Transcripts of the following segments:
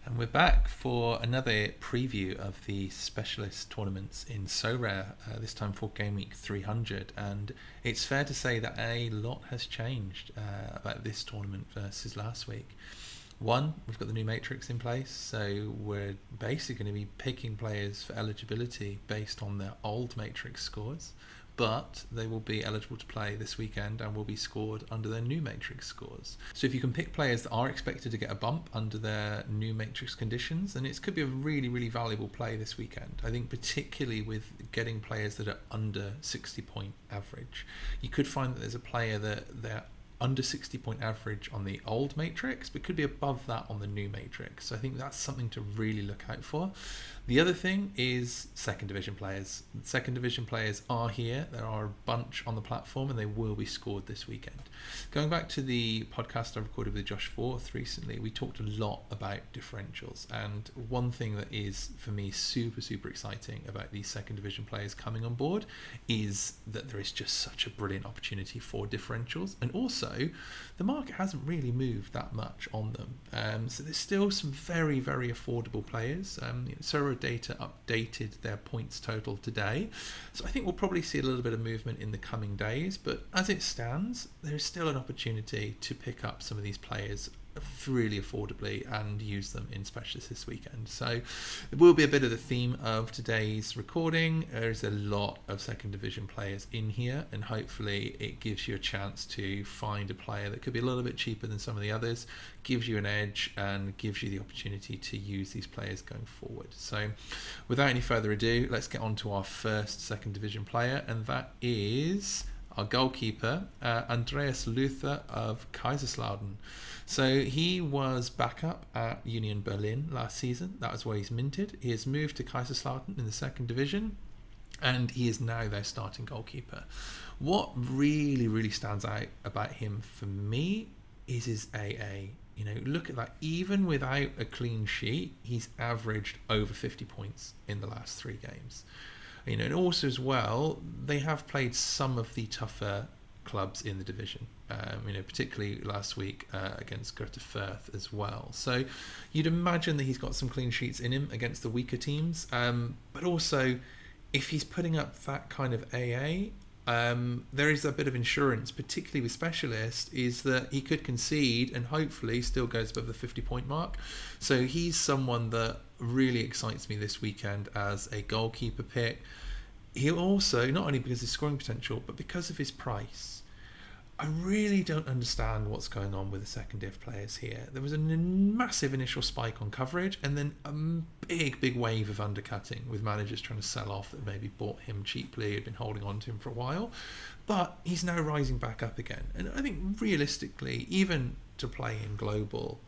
And we're back for another preview of the specialist tournaments in Sorare, this time for Game Week 300. And it's fair to say that a lot has changed about this tournament versus last week. One, we've got the new matrix in place, so we're basically going to be picking players for eligibility based on their old matrix scores, but they will be eligible to play this weekend and will be scored under their new matrix scores. So if you can pick players that are expected to get a bump under their new matrix conditions, then it could be a really, really valuable play this weekend. I think particularly with getting players that are under 60 point average. You could find that there's a player that they're under 60 point average on the old matrix, but could be above that on the new matrix. So I think that's something to really look out for. The other thing is second division players. Second division players are here. There are a bunch on the platform and they will be scored this weekend. Going back to the podcast I recorded with Josh Forth recently, we talked a lot about differentials. And one thing that is, for me, super, super exciting about these second division players coming on board is that there is just such a brilliant opportunity for differentials. And also, the market hasn't really moved that much on them. So there's still some very, very affordable players. Sorare Data updated their points total today, so I think we'll probably see a little bit of movement in the coming days, but as it stands, there's still an opportunity to pick up some of these players really affordably and use them in specialists this weekend. So it will be a bit of the theme of today's recording. There's a lot of second division players in here, and hopefully it gives you a chance to find a player that could be a little bit cheaper than some of the others, gives you an edge and gives you the opportunity to use these players going forward. So without any further ado, let's get on to our first second division player, and that is our goalkeeper, Andreas Luther of Kaiserslautern. So he was backup at Union Berlin last season. That was where he's minted. He has moved to Kaiserslautern in the second division, and he is now their starting goalkeeper. What really, really stands out about him for me is his AA. You know, look at that. Even without a clean sheet, he's averaged over 50 points in the last 3 games. You know, and also as well, they have played some of the tougher clubs in the division. Particularly last week against Greuther Fürth as well. So you'd imagine that he's got some clean sheets in him against the weaker teams. But also, if he's putting up that kind of AA, there is a bit of insurance, particularly with specialists, is that he could concede and hopefully still goes above the 50 point mark. So he's someone that really excites me this weekend as a goalkeeper pick. He also, not only because of his scoring potential, but because of his price. I really don't understand what's going on with the second div players here. There was a massive initial spike on coverage and then a big wave of undercutting with managers trying to sell off that maybe bought him cheaply, had been holding on to him for a while. But he's now rising back up again. And I think realistically, even to play in global,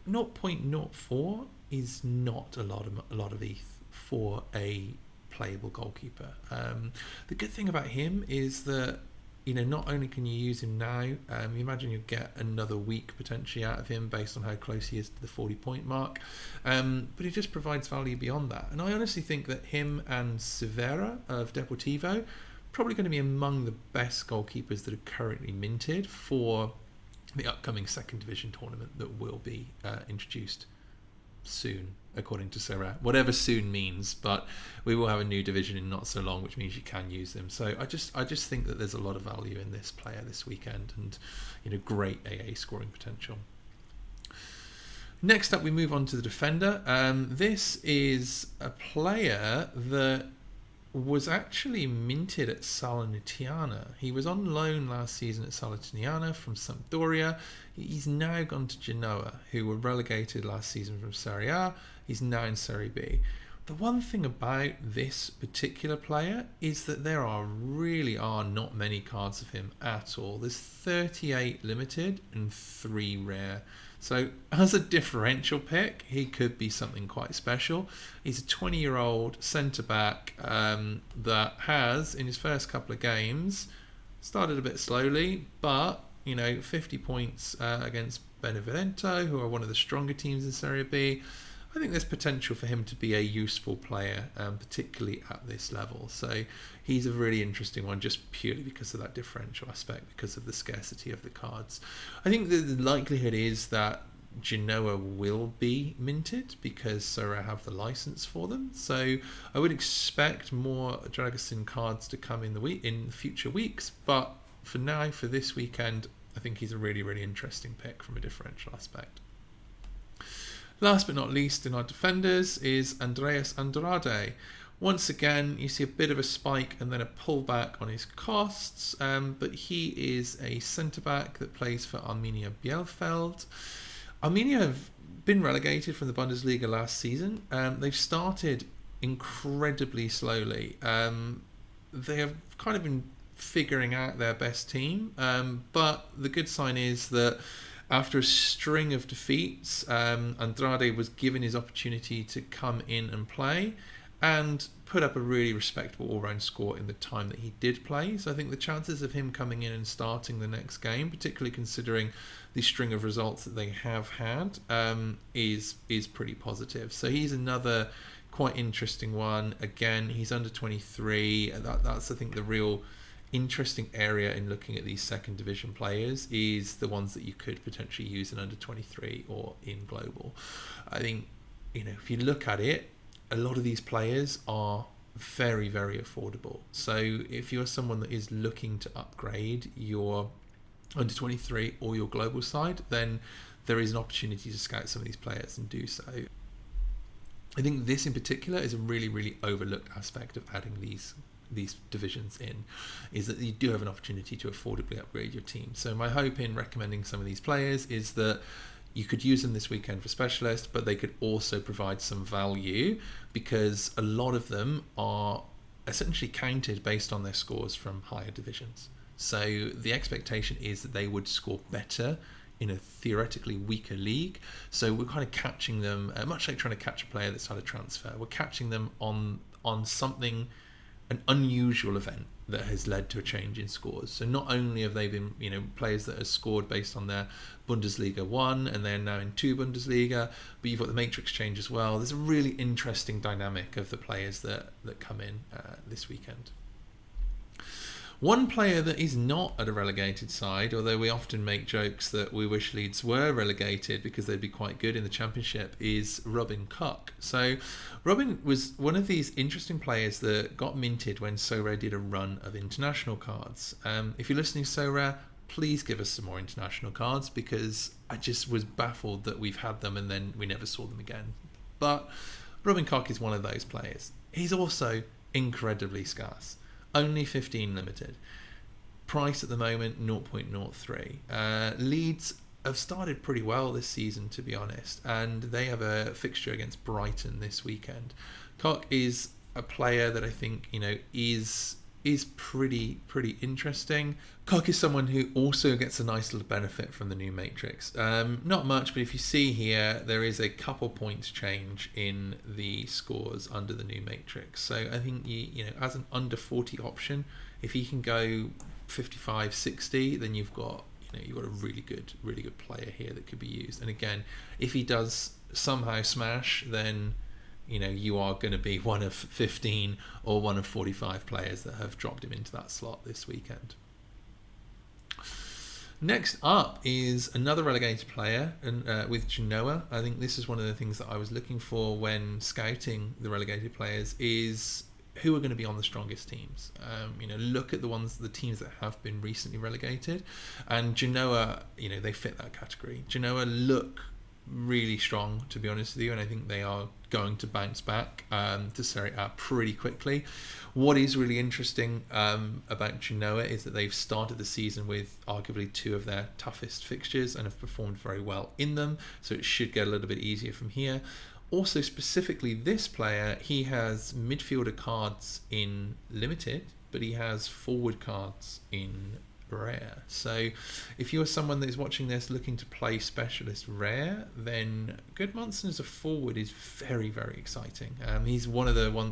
0.04 is not a lot of ETH for a playable goalkeeper. The good thing about him is that, you know, not only can you use him now, you imagine you'll get another week potentially out of him based on how close he is to the 40 point mark, but he just provides value beyond that. And I honestly think that him and Severa of Deportivo probably going to be among the best goalkeepers that are currently minted for the upcoming second division tournament that will be introduced soon, according to Sorare, whatever soon means, but we will have a new division in not so long, which means you can use them. So I just think that there's a lot of value in this player this weekend, and, you know, great AA scoring potential. Next up, we move on to the defender. This is a player that was actually minted at Salernitana. He was on loan last season at Salernitana from Sampdoria. He's now gone to Genoa, who were relegated last season from Serie A. He's now in Serie B. The one thing about this particular player is that there really are not many cards of him at all. There's 38 limited and 3 rare. So as a differential pick, he could be something quite special. He's a 20-year-old centre-back that has, in his first couple of games, started a bit slowly, but, you know, 50 points against Benevento, who are one of the stronger teams in Serie B. I think there's potential for him to be a useful player, particularly at this level. So he's a really interesting one, just purely because of that differential aspect, because of the scarcity of the cards. I think the likelihood is that Genoa will be minted because Sorare have the license for them. So I would expect more Dragosin cards to come in future weeks. But for now, for this weekend, I think he's a really, really interesting pick from a differential aspect. Last but not least in our defenders is Andreas Andrade. Once again, you see a bit of a spike and then a pullback on his costs, but he is a centre-back that plays for Arminia Bielefeld. Arminia have been relegated from the Bundesliga last season. They've started incredibly slowly. They have kind of been figuring out their best team, but the good sign is that after a string of defeats, Andrade was given his opportunity to come in and play and put up a really respectable all-round score in the time that he did play. So I think the chances of him coming in and starting the next game, particularly considering the string of results that they have had, is pretty positive. So he's another quite interesting one. Again, he's under 23. That's I think the real interesting area in looking at these second division players is the ones that you could potentially use in under 23 or in global. I think, if you look at it, a lot of these players are very, very affordable. So if you're someone that is looking to upgrade your under 23 or your global side, then there is an opportunity to scout some of these players and do so. I think this in particular is a really, really overlooked aspect of adding these divisions in, is that you do have an opportunity to affordably upgrade your team. So my hope in recommending some of these players is that you could use them this weekend for specialist, but they could also provide some value because a lot of them are essentially counted based on their scores from higher divisions. So the expectation is that they would score better in a theoretically weaker league. So we're kind of catching them, much like trying to catch a player that's had a transfer. We're catching them on something, an unusual event that has led to a change in scores. So not only have they been, players that have scored based on their Bundesliga 1 and they're now in 2 Bundesliga, but you've got the matrix change as well. There's a really interesting dynamic of the players that come in this weekend. One player that is not at a relegated side, although we often make jokes that we wish Leeds were relegated because they'd be quite good in the Championship, is Robin Koch. So Robin was one of these interesting players that got minted when Sorare did a run of international cards. If you're listening to Sorare, please give us some more international cards because I just was baffled that we've had them and then we never saw them again. But Robin Koch is one of those players. He's also incredibly scarce. Only 15 limited. Price at the moment 0.03. Leeds have started pretty well this season, to be honest, and they have a fixture against Brighton this weekend. Koch is a player that I think is pretty interesting. Koch is someone who also gets a nice little benefit from the new matrix. Not much, but if you see here, there is a couple points change in the scores under the new matrix. So I think as an under 40 option, if he can go 55, 60, then you've got a really good player here that could be used. And again, if he does somehow smash, then you are going to be one of 15 or one of 45 players that have dropped him into that slot this weekend. Next up is another relegated player with Genoa. I think this is one of the things that I was looking for when scouting the relegated players is who are going to be on the strongest teams. Look at the teams that have been recently relegated, and Genoa, they fit that category. Genoa look really strong, to be honest with you, and I think they are going to bounce back to Serie A pretty quickly. What is really interesting about Genoa is that they've started the season with arguably 2 of their toughest fixtures and have performed very well in them, so it should get a little bit easier from here. Also, specifically this player, he has midfielder cards in limited, but he has forward cards in rare. So if you're someone that is watching this looking to play specialist rare, then Gudmundsson as a forward is very, very exciting. He's one of the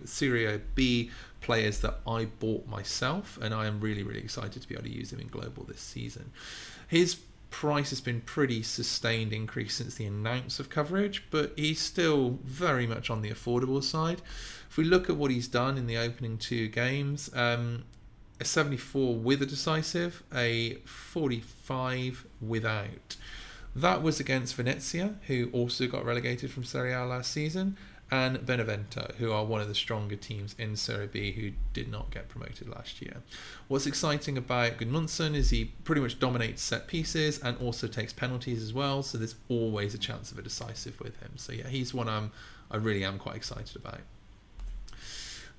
Serie B players that I bought myself, and I am really, really excited to be able to use him in global this season. His price has been pretty sustained increase since the announce of coverage, but he's still very much on the affordable side. If we look at what he's done in the opening 2 games, a 74 with a decisive, a 45 without. That was against Venezia, who also got relegated from Serie A last season, and Benevento, who are one of the stronger teams in Serie B, who did not get promoted last year. What's exciting about Gudmundsson is he pretty much dominates set pieces and also takes penalties as well, so there's always a chance of a decisive with him. So yeah, he's one I really am quite excited about.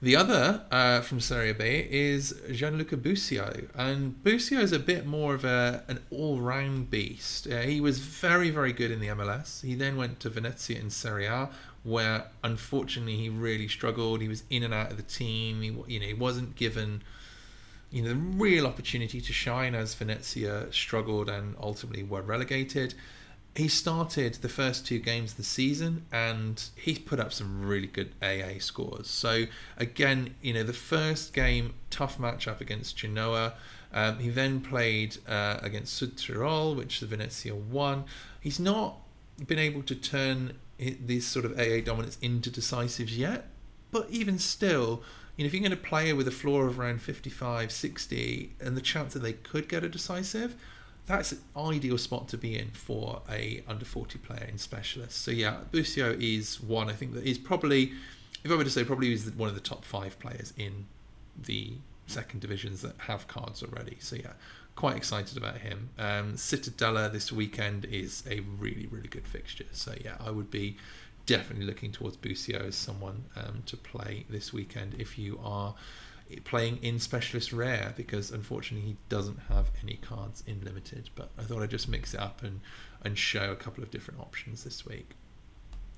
The other from Serie B is Gianluca Busio, and Busio is a bit more of an all-round beast. He was very, very good in the MLS. He then went to Venezia in Serie A, where unfortunately he really struggled. He was in and out of the team. He wasn't given the real opportunity to shine as Venezia struggled and ultimately were relegated. He started the first 2 games of the season and he's put up some really good AA scores. So again, the first game, tough matchup against Genoa. He then played against Südtirol, which the Venezia won. He's not been able to turn this sort of AA dominance into decisives yet, but even still, if you're going to play with a floor of around 55, 60, and the chance that they could get a decisive, that's an ideal spot to be in for a under 40 player in specialists. So yeah, Busio is one I think that is probably, if I were to say, probably is one of the top 5 players in the second divisions that have cards already. So yeah, quite excited about him. Cittadella this weekend is a really, really good fixture. So yeah, I would be definitely looking towards Busio as someone to play this weekend if you are playing in Specialist Rare, because unfortunately he doesn't have any cards in Limited. But I thought I'd just mix it up and show a couple of different options this week.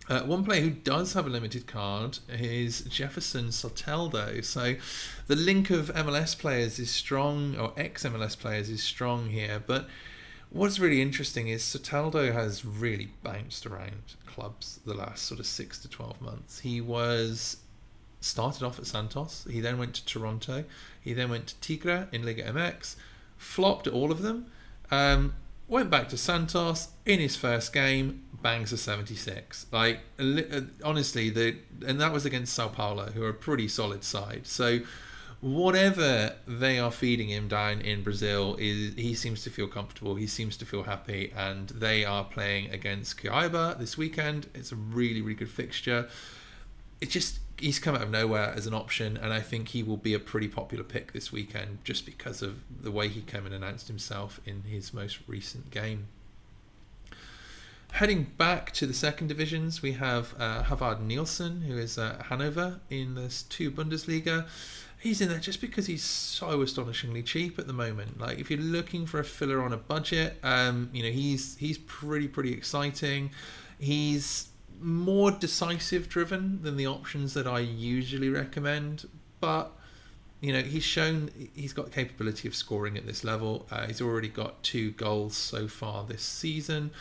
One player who does have a limited card is Jefferson Soteldo. So the link of MLS players is strong, or ex-MLS players is strong here. But what's really interesting is Soteldo has really bounced around clubs the last sort of 6 to 12 months. He started off at Santos, he then went to Toronto, he then went to Tigre in Liga MX, flopped at all of them, went back to Santos, in his first game, bangs a 76. Honestly, and that was against Sao Paulo, who are a pretty solid side. So whatever they are feeding him down in Brazil, he seems to feel comfortable, he seems to feel happy, and they are playing against Cuiabá this weekend. It's a really, really good fixture. He's come out of nowhere as an option, and I think he will be a pretty popular pick this weekend just because of the way he came and announced himself in his most recent game. Heading back to the second divisions, we have Havard Nielsen, who is at Hanover in the 2 Bundesliga. He's in there just because he's so astonishingly cheap at the moment. Like, if you're looking for a filler on a budget, he's pretty exciting. He's more decisive driven than the options that I usually recommend, but he's shown he's got the capability of scoring at this level. He's already got 2 goals so far this season.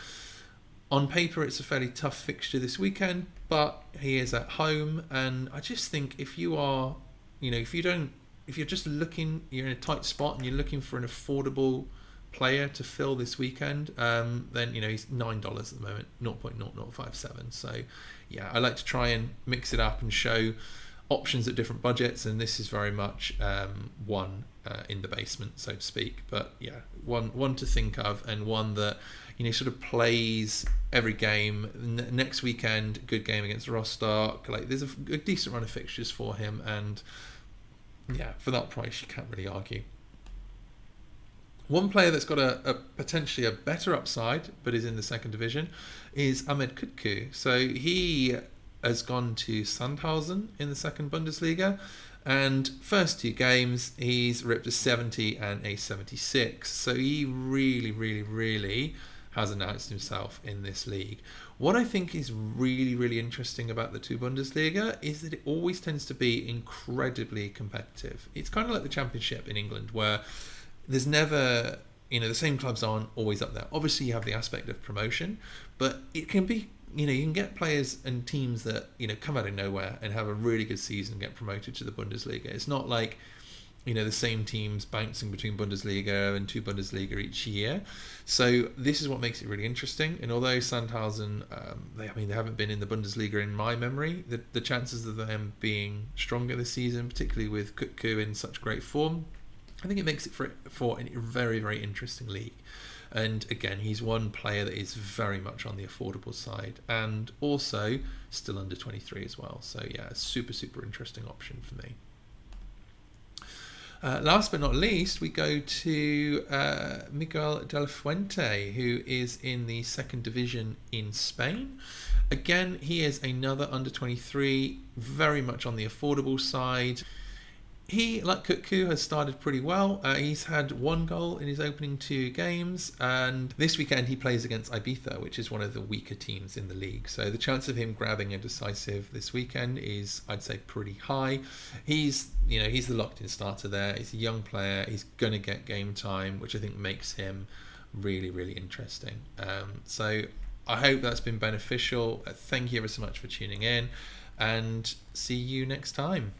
On paper, it's a fairly tough fixture this weekend, but he is at home, and I just think if you are, if you're just looking, you're in a tight spot and you're looking for an affordable player to fill this weekend, then he's $9 at the moment, 0.0057. So yeah, I like to try and mix it up and show options at different budgets, and this is very much one in the basement, so to speak. But yeah, one to think of, and one that sort of plays every game. Next weekend, good game against Rostock. Like, there's a decent run of fixtures for him, and yeah, for that price you can't really argue. One player that's got a potentially a better upside, but is in the second division, is Ahmed Kutku. So he has gone to Sandhausen in the second Bundesliga, and first 2 games he's ripped a 70 and a 76. So he really, really, really has announced himself in this league. What I think is really, really interesting about the 2 Bundesliga is that it always tends to be incredibly competitive. It's kind of like the Championship in England, where there's never, the same clubs aren't always up there. Obviously, you have the aspect of promotion, but it can be, you can get players and teams that, come out of nowhere and have a really good season and get promoted to the Bundesliga. It's not like, the same teams bouncing between Bundesliga and 2 Bundesliga each year. So this is what makes it really interesting. And although Sandhausen, they haven't been in the Bundesliga in my memory, the chances of them being stronger this season, particularly with Kutku in such great form, I think it makes it for a very, very interesting league. And again, he's one player that is very much on the affordable side, and also still under 23 as well. So yeah, a super interesting option for me. Last but not least, we go to Miguel de la Fuente, who is in the second division in Spain. Again, he is another under 23, very much on the affordable side. He, like Kutku, has started pretty well. He's had 1 goal in his opening 2 games, and this weekend he plays against Ibiza, which is one of the weaker teams in the league. So the chance of him grabbing a decisive this weekend is, I'd say, pretty high. He's the locked-in starter there. He's a young player. He's going to get game time, which I think makes him really interesting. So I hope that's been beneficial. Thank you ever so much for tuning in, and see you next time.